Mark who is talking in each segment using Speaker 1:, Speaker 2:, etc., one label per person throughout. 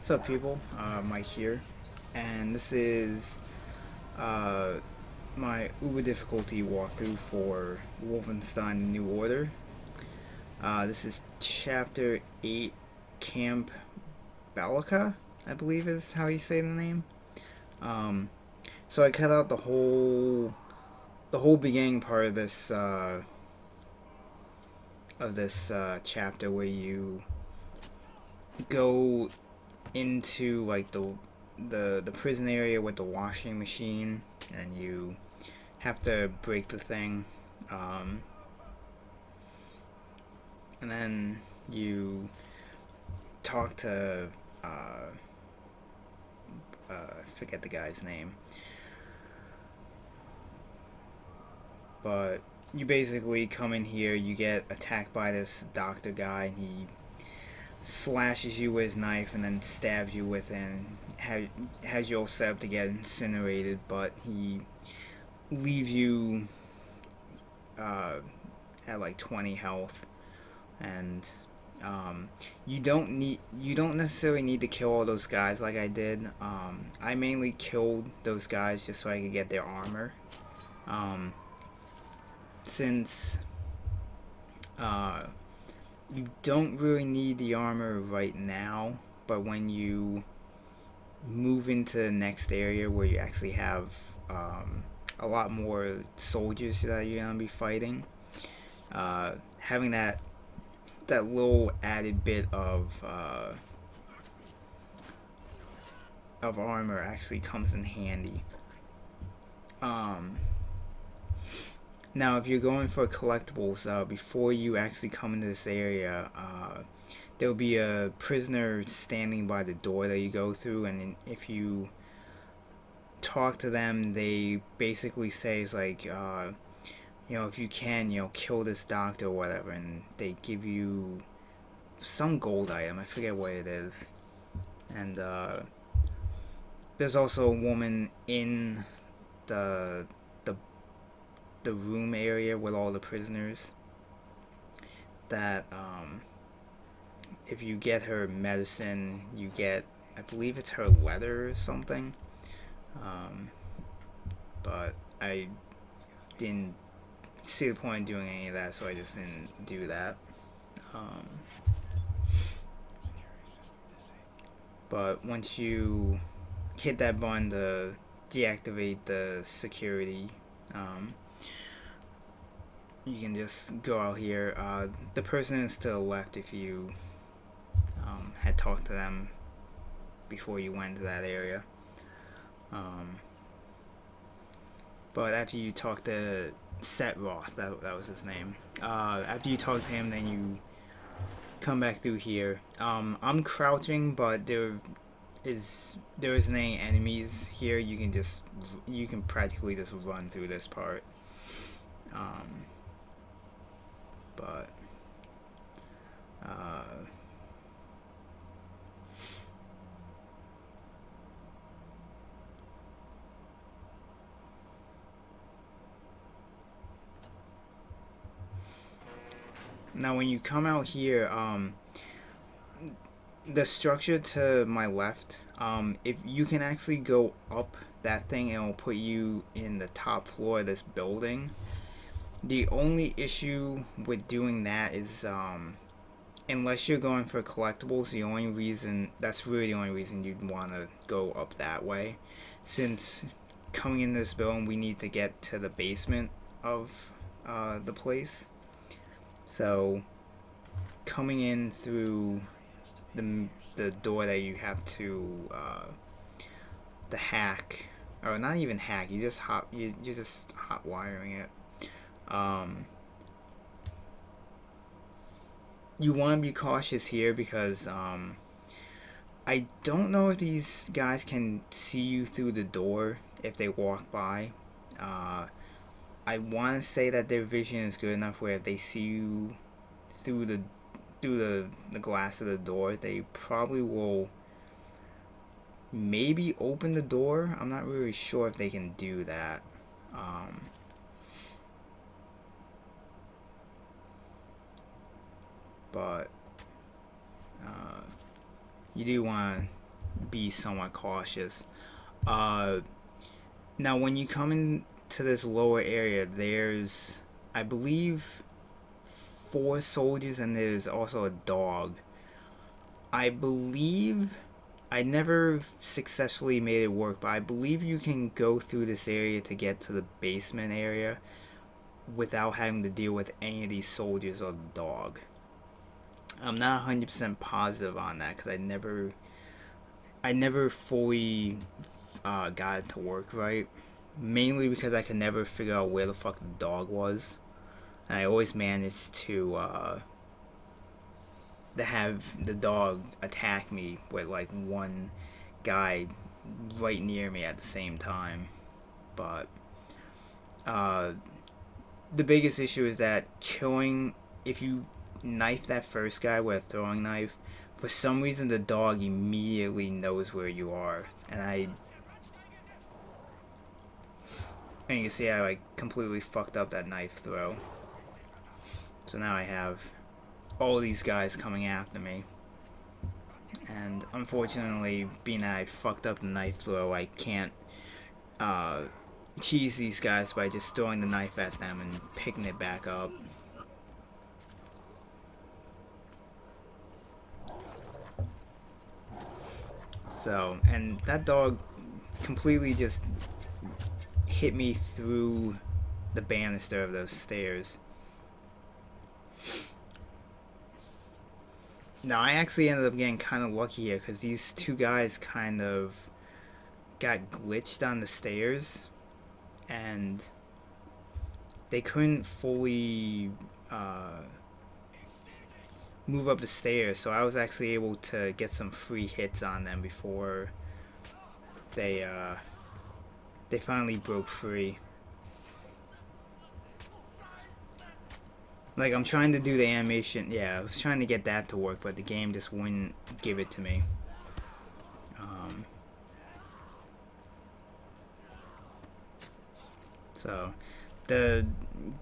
Speaker 1: What's up, people? Mike here, and this is uh, my Uber difficulty walkthrough for Wolfenstein: New Order. This is Chapter 8, Camp Belica, I believe is how you say the name. Um, so I cut out the whole beginning part of this chapter where you go into like the prison area with the washing machine, and you have to break the thing, um, and then you talk to I forget the guy's name, but you basically come in here. You get attacked by this doctor guy, and he slashes you with his knife and then stabs you with it, and has you all set up to get incinerated, but he leaves you uh, at like 20 health, and you don't necessarily need to kill all those guys like I did. I mainly killed those guys just so I could get their armor. Um, since uh, you don't really need the armor right now, but when you move into the next area where you actually have a lot more soldiers that you're gonna be fighting, having that little added bit of armor actually comes in handy. Um, Now, if you're going for collectibles, before you actually come into this area, there'll be a prisoner standing by the door that you go through, and if you talk to them, they basically say, it's like, if you can, kill this doctor or whatever, and they give you some gold item. I forget what it is. And there's also a woman in the the the room area with all the prisoners that if you get her medicine, you get, I believe it's her letter or something. Um, but I didn't see the point in doing any of that, so I just didn't do that. Um, but once you hit that button to deactivate the security, um, you can just go out here. The person is to the left if you had talked to them before you went to that area. Um, but after you talk to Set Roth, that was his name. After you talk to him, then you come back through here. I'm crouching, but there isn't any enemies here. You can practically just run through this part. Um, but uh, now when you come out here, the structure to my left, if you can actually go up that thing, it'll put you in the top floor of this building. The only issue with doing that is, unless you're going for collectibles, that's really the only reason you'd want to go up that way. Since coming in this building, we need to get to the basement of the place. So, coming in through the door that you have to the hack, or not even hack, you're just hot wiring it. Um, you want to be cautious here because I don't know if these guys can see you through the door if they walk by. I want to say that their vision is good enough where if they see you through the glass of the door, they probably will maybe open the door. I'm not really sure if they can do that. But you do want to be somewhat cautious. Now, when you come into this lower area, there's, I believe, 4 soldiers, and there's also a dog. I believe I never successfully made it work, but I believe you can go through this area to get to the basement area without having to deal with any of these soldiers or the dog. I'm not 100% positive on that because I never fully got it to work right. Mainly because I could never figure out where the fuck the dog was. And I always managed to have the dog attack me with like one guy right near me at the same time. But the biggest issue is that killing, if you knife that first guy with a throwing knife, for some reason the dog immediately knows where you are, and you can see I like completely fucked up that knife throw. So now I have all these guys coming after me, and unfortunately, being that I fucked up the knife throw, I can't cheese these guys by just throwing the knife at them and picking it back up. So, and that dog completely just hit me through the banister of those stairs. Now, I actually ended up getting kind of lucky here because these 2 guys kind of got glitched on the stairs and they couldn't fully move up the stairs, so I was actually able to get some free hits on them before they finally broke free. Like, I'm trying to do the animation. Yeah, I was trying to get that to work, but the game just wouldn't give it to me. So,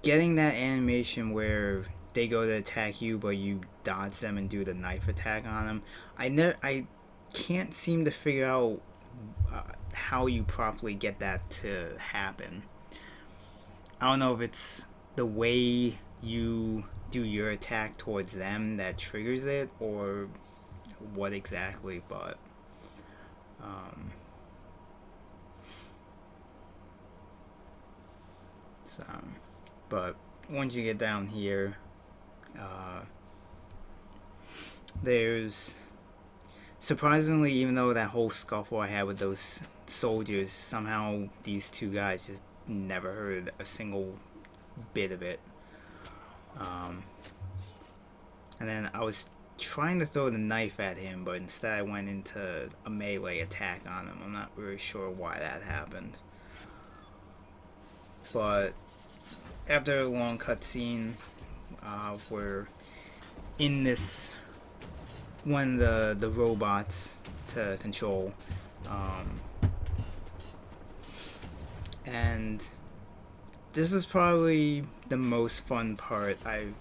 Speaker 1: getting that animation where they go to attack you, but you dodge them and do the knife attack on them, I can't seem to figure out how you properly get that to happen. I don't know if it's the way you do your attack towards them that triggers it or what exactly, but but once you get down here, there's surprisingly, even though that whole scuffle I had with those soldiers, somehow these 2 guys just never heard a single bit of it. And then I was trying to throw the knife at him, but instead I went into a melee attack on him. I'm not really sure why that happened. But after a long cutscene, we're in this one of the robots to control, and this is probably the most fun part I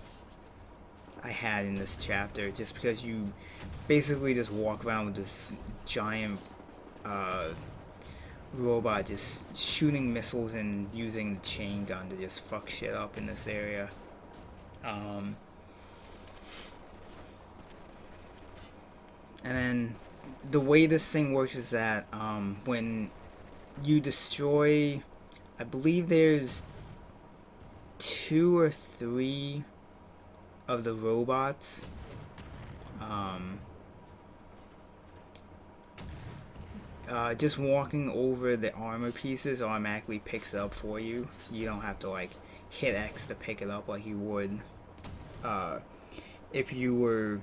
Speaker 1: had in this chapter, just because you basically just walk around with this giant robot just shooting missiles and using the chain gun to just fuck shit up in this area. And then the way this thing works is that when you destroy, I believe there's 2 or 3 of the robots. Just walking over the armor pieces automatically picks it up for you. You don't have to like hit X to pick it up like you would if you were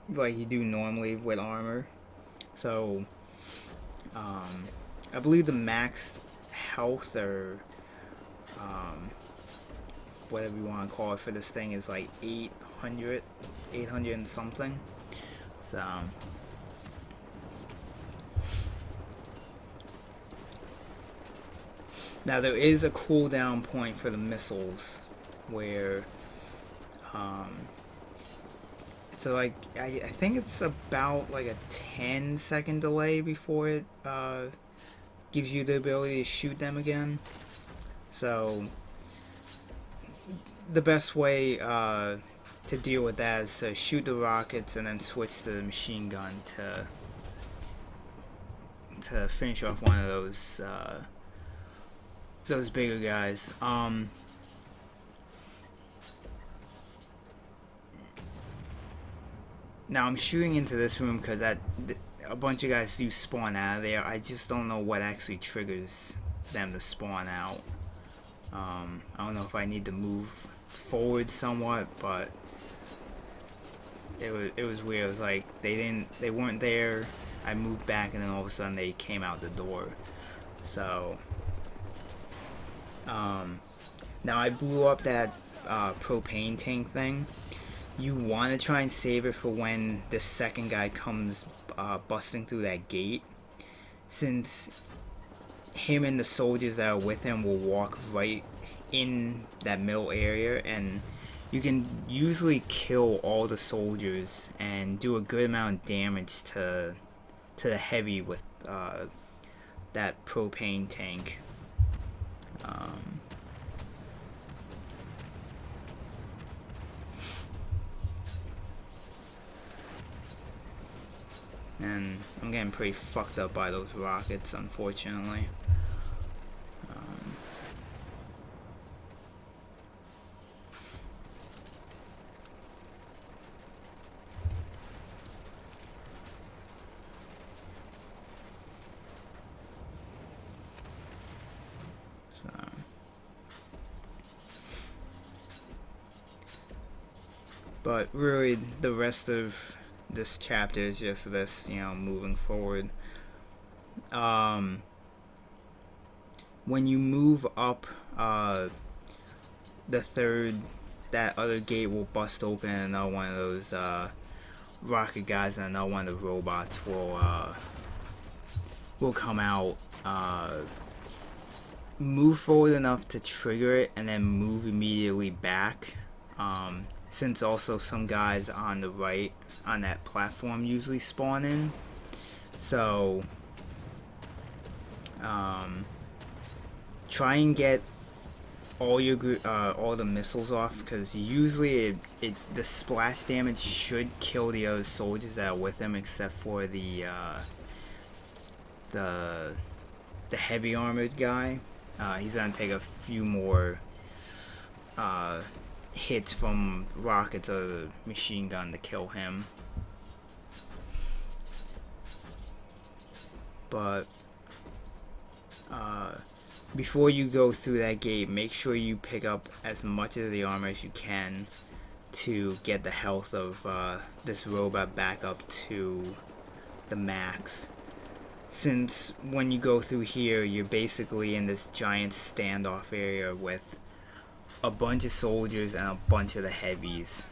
Speaker 1: like you do normally with armor. So I believe the max health or whatever you want to call it for this thing is like 800 and something. So now there is a cooldown point for the missiles where it So like I think it's about like a 10-second delay before it gives you the ability to shoot them again. So the best way to deal with that is to shoot the rockets and then switch to the machine gun to finish off one of those bigger guys. Now I'm shooting into this room because a bunch of guys do spawn out of there. I just don't know what actually triggers them to spawn out. I don't know if I need to move forward somewhat, but it was weird. It was like they weren't there. I moved back and then all of a sudden they came out the door. So now I blew up that propane tank thing. You want to try and save it for when the second guy comes busting through that gate, since him and the soldiers that are with him will walk right in that middle area, and you can usually kill all the soldiers and do a good amount of damage to the heavy with that propane tank. And I'm getting pretty fucked up by those rockets, unfortunately. But really, the rest of this chapter is just this, moving forward. When you move up, the third, that other gate will bust open, and another one of those rocket guys and another one of the robots will come out. Move forward enough to trigger it, and then move immediately back. Since also some guys on the right on that platform usually spawn in, so try and get all the missiles off, because usually the splash damage should kill the other soldiers that are with them, except for the heavy armored guy. He's gonna take a few more hits from rockets or the machine gun to kill him. But before you go through that gate, make sure you pick up as much of the armor as you can to get the health of this robot back up to the max. Since when you go through here, you're basically in this giant standoff area with a bunch of soldiers and a bunch of the heavies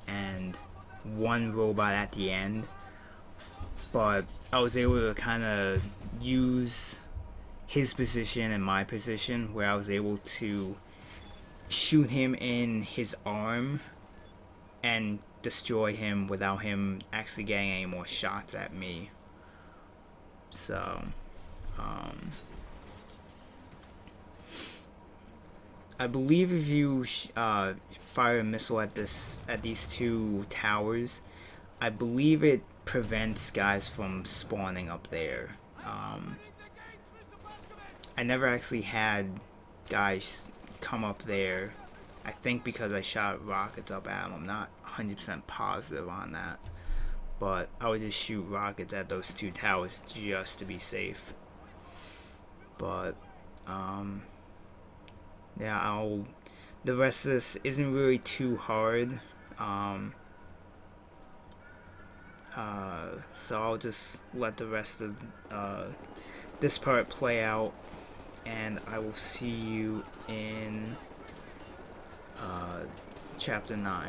Speaker 1: and one robot at the end. But I was able to kind of use his position and my position, where I was able to shoot him in his arm and destroy him without him actually getting any more shots at me. So I believe if you fire a missile at these two towers, I believe it prevents guys from spawning up there. I never actually had guys come up there. I think because I shot rockets up at them. I'm not 100% positive on that. But I would just shoot rockets at those two towers just to be safe. But yeah, the rest of this isn't really too hard. So I'll just let the rest of this part play out, and I will see you in chapter 9.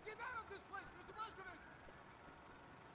Speaker 2: quedaron